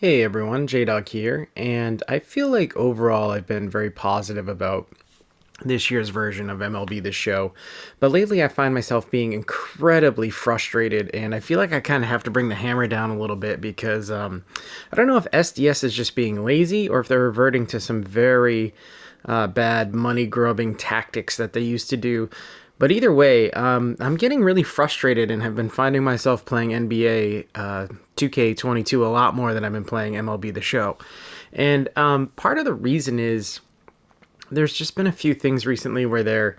Hey everyone, J-Dog here, and I feel like overall I've been very positive about this year's version of MLB The Show, but lately I find myself being incredibly frustrated, and I feel like I kind of have to bring the hammer down a little bit because I don't know if SDS is just being lazy or if they're reverting to some very bad money grubbing tactics that they used to do. But either way, I'm getting really frustrated and have been finding myself playing NBA 2K22 a lot more than I've been playing MLB The Show. And part of the reason is there's just been a few things recently where they're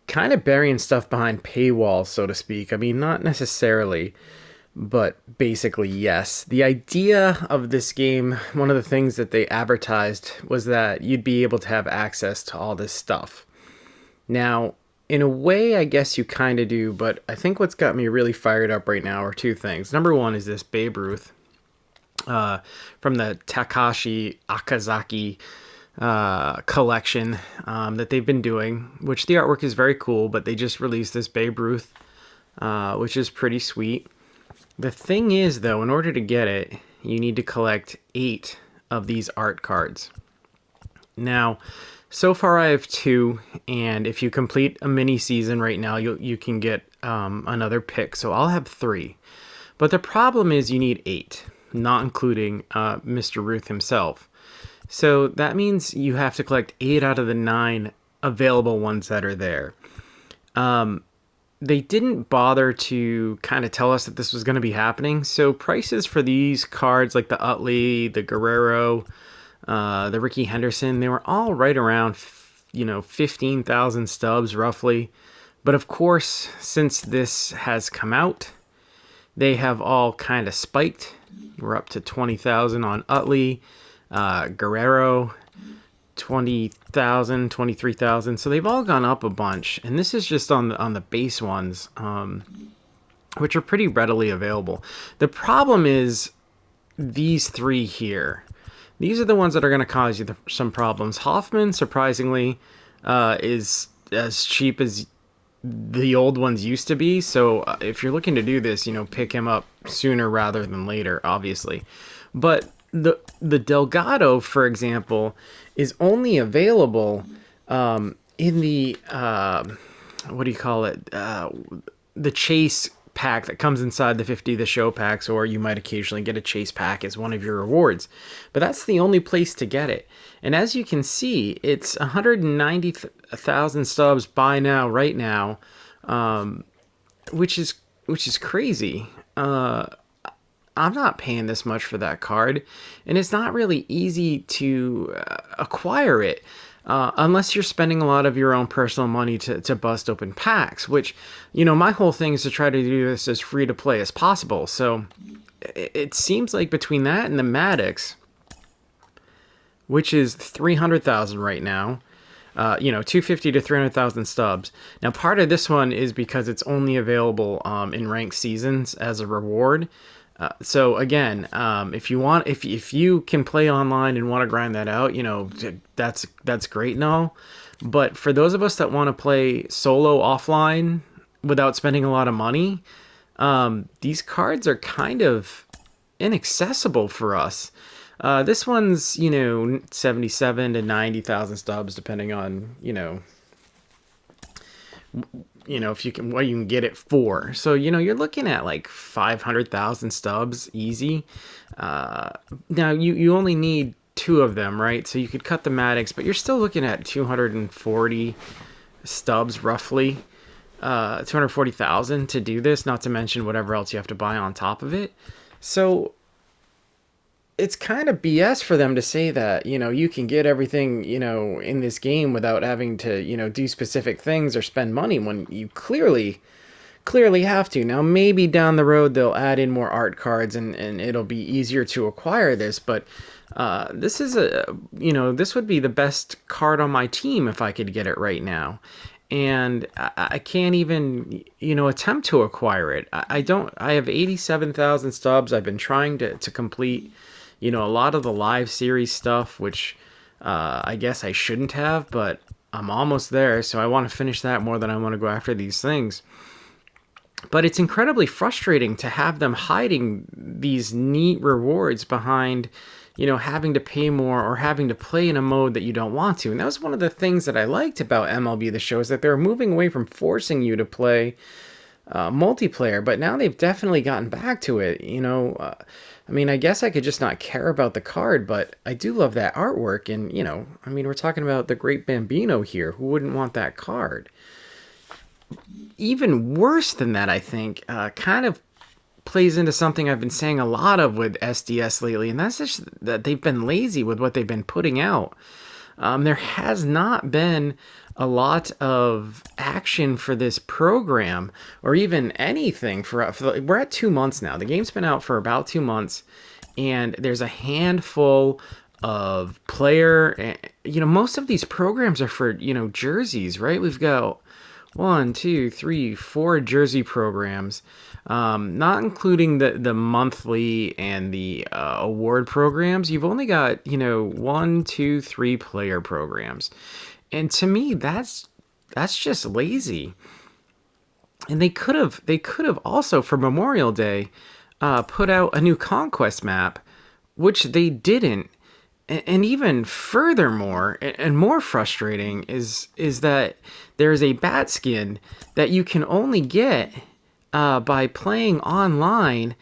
kind of burying stuff behind paywalls, so to speak. I mean, not necessarily, but basically, yes. The idea of this game, one of the things that they advertised was that you'd be able to have access to all this stuff. Now, in a way, I guess you kind of do, but I think what's got me really fired up right now are two things. Number one is this Babe Ruth uh, from the Takashi Akazaki collection that they've been doing, which the artwork is very cool, but they just released this Babe Ruth, which is pretty sweet. The thing is, though, in order to get it, you need to collect 8 of these art cards. Now, so far I have 2, and if you complete a mini season right now, you can get another pick. So I'll have 3. But the problem is you need 8, not including Mr. Ruth himself. So that means you have to collect 8 out of the 9 available ones that are there. They didn't bother to kind of tell us that this was going to be happening. So prices for these cards, like the Utley, the Guerrero, the Ricky Henderson, they were all right around, 15,000 stubs roughly. But of course, since this has come out, they have all kind of spiked. We're up to 20,000 on Utley, Guerrero, 20,000, 23,000. So they've all gone up a bunch, and this is just on the base ones, which are pretty readily available. The problem is these 3 here. These are the ones that are going to cause you some problems. Hoffman, surprisingly, is as cheap as the old ones used to be. So if you're looking to do this, pick him up sooner rather than later, obviously. But the Delgado, for example, is only available in the what do you call it? The chase pack that comes inside the 50 the show packs, or you might occasionally get a chase pack as one of your rewards. But that's the only place to get it. And as you can see, it's 190,000 stubs by now, right now, which is crazy. I'm not paying this much for that card, and it's not really easy to acquire it unless you're spending a lot of your own personal money to bust open packs, which, my whole thing is to try to do this as free to play as possible. So it seems like between that and the Maddox, which is 300,000 right now, 250 to 300,000 stubs. Now, part of this one is because it's only available in ranked seasons as a reward. So again, if you can play online and want to grind that out, that's great and all. But for those of us that want to play solo offline without spending a lot of money, these cards are kind of inaccessible for us. This one's 77 to 90,000 stubs, depending on if you can, what you can get it for. So you're looking at like 500,000 stubs easy. Now you only need 2 of them, right? So you could cut the Maddox, but you're still looking at 240 stubs roughly. 240,000 to do this, not to mention whatever else you have to buy on top of it. So it's kind of BS for them to say that, you can get everything, in this game without having to, do specific things or spend money when you clearly have to. Now, maybe down the road they'll add in more art cards and it'll be easier to acquire this, but this is this would be the best card on my team if I could get it right now. And I can't even, attempt to acquire it. I have 87,000 stubs. I've been trying to complete, a lot of the live series stuff, which I guess I shouldn't have, but I'm almost there. So I want to finish that more than I want to go after these things. But it's incredibly frustrating to have them hiding these neat rewards behind, having to pay more or having to play in a mode that you don't want to. And that was one of the things that I liked about MLB The Show, is that they're moving away from forcing you to play multiplayer. But now they've definitely gotten back to it. I mean, I guess I could just not care about the card, but I do love that artwork. And, I mean, we're talking about the Great Bambino here. Who wouldn't want that card? Even worse than that, I think, kind of plays into something I've been saying a lot of with SDS lately, and that's just that they've been lazy with what they've been putting out. There has not been a lot of action for this program, or even anything we're at 2 months now. The game's been out for about 2 months, and there's a handful of most of these programs are for, jerseys, right? We've got 1, 2, 3, 4 jersey programs, not including the monthly and the award programs. You've only got 1, 2, 3 player programs, and to me that's just lazy. And they could have also, for Memorial Day, put out a new conquest map, which they didn't. And even furthermore, and more frustrating, is that there's a bat skin that you can only get by playing online.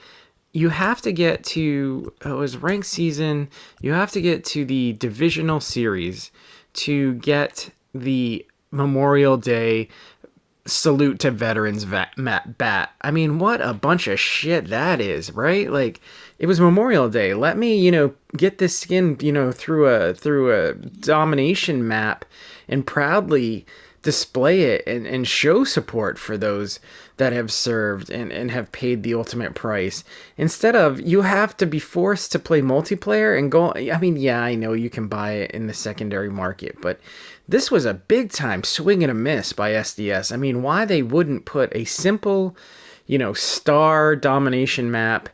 You have to get to, it was ranked season, you have to get to the divisional series to get the Memorial Day salute to veterans bat. I mean, what a bunch of shit that is, right? Like, it was Memorial Day. Let me, get this skin, through a domination map and proudly display it and show support for those that have served and have paid the ultimate price. Instead of, you have to be forced to play multiplayer and go. I mean, yeah, I know you can buy it in the secondary market, but this was a big time swing and a miss by SDS. I mean, why they wouldn't put a simple, star domination map.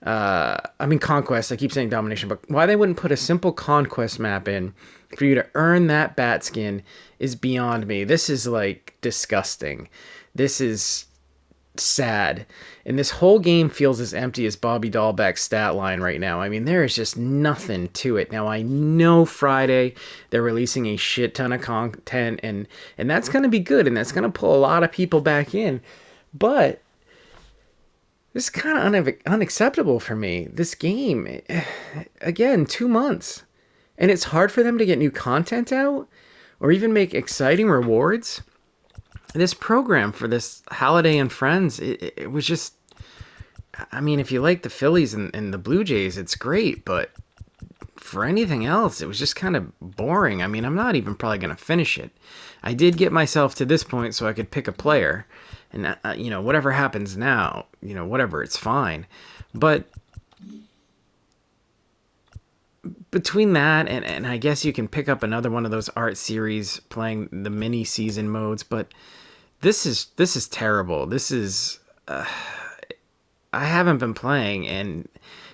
I mean, conquest. I keep saying domination, but why they wouldn't put a simple conquest map in for you to earn that bat skin is beyond me. This is like disgusting. This is sad. And this whole game feels as empty as Bobby Dahlbeck's stat line right now. I mean, there is just nothing to it. Now, I know Friday they're releasing a shit ton of content, and that's going to be good, and that's going to pull a lot of people back in. But this is kind of unacceptable for me. This game, again, 2 months. And it's hard for them to get new content out or even make exciting rewards. This program for this Holiday and Friends, it was just, I mean, if you like the Phillies and the Blue Jays, it's great, but for anything else, it was just kind of boring. I mean, I'm not even probably going to finish it. I did get myself to this point so I could pick a player, and whatever happens now, whatever, it's fine. But between that and I guess you can pick up another one of those art series playing the mini season modes, but this is terrible. This is I haven't been playing, and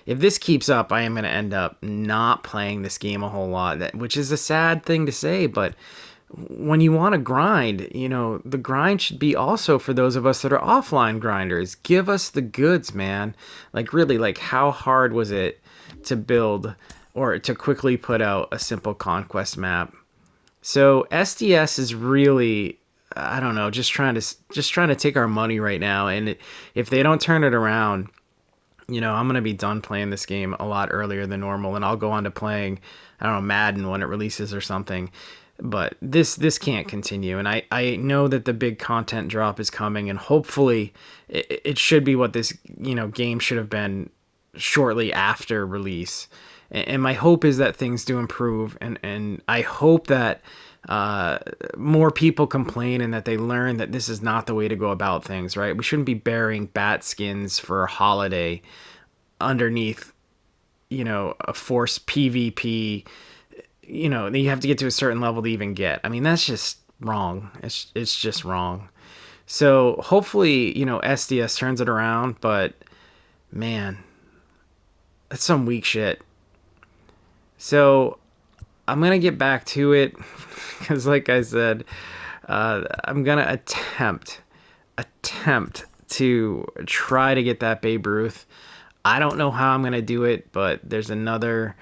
if this keeps up, I am going to end up not playing this game a whole lot, which is a sad thing to say, but when you want to grind, the grind should be also for those of us that are offline grinders. Give us the goods, man. Like, really, like, how hard was it to build or to quickly put out a simple conquest map? So SDS is really, I don't know, just trying to take our money right now, and if they don't turn it around, I'm going to be done playing this game a lot earlier than normal, and I'll go on to playing, I don't know, Madden when it releases or something. But this can't continue, and I know that the big content drop is coming, and hopefully it should be what this game should have been shortly after release. And my hope is that things do improve, and I hope that more people complain and that they learn that this is not the way to go about things, right? We shouldn't be bearing bat skins for a holiday underneath, a forced PvP, that you have to get to a certain level to even get. I mean, that's just wrong. It's just wrong. So hopefully, SDS turns it around, but man, that's some weak shit. So I'm going to get back to it because, like I said, I'm going to attempt to try to get that Babe Ruth. I don't know how I'm going to do it, but there's another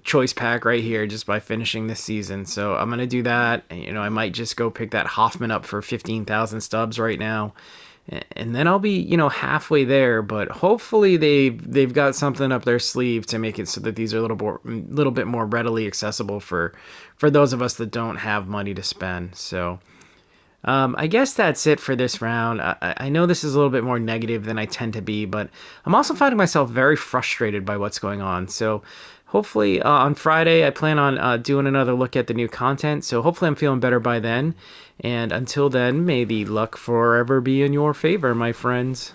choice pack right here just by finishing this season. So I'm going to do that. I might just go pick that Hoffman up for 15,000 stubs right now. And then I'll be, halfway there, but hopefully they've got something up their sleeve to make it so that these are a little bit more readily accessible for those of us that don't have money to spend. So I guess that's it for this round. I know this is a little bit more negative than I tend to be, but I'm also finding myself very frustrated by what's going on. So hopefully on Friday, I plan on doing another look at the new content. So hopefully I'm feeling better by then. And until then, may the luck forever be in your favor, my friends.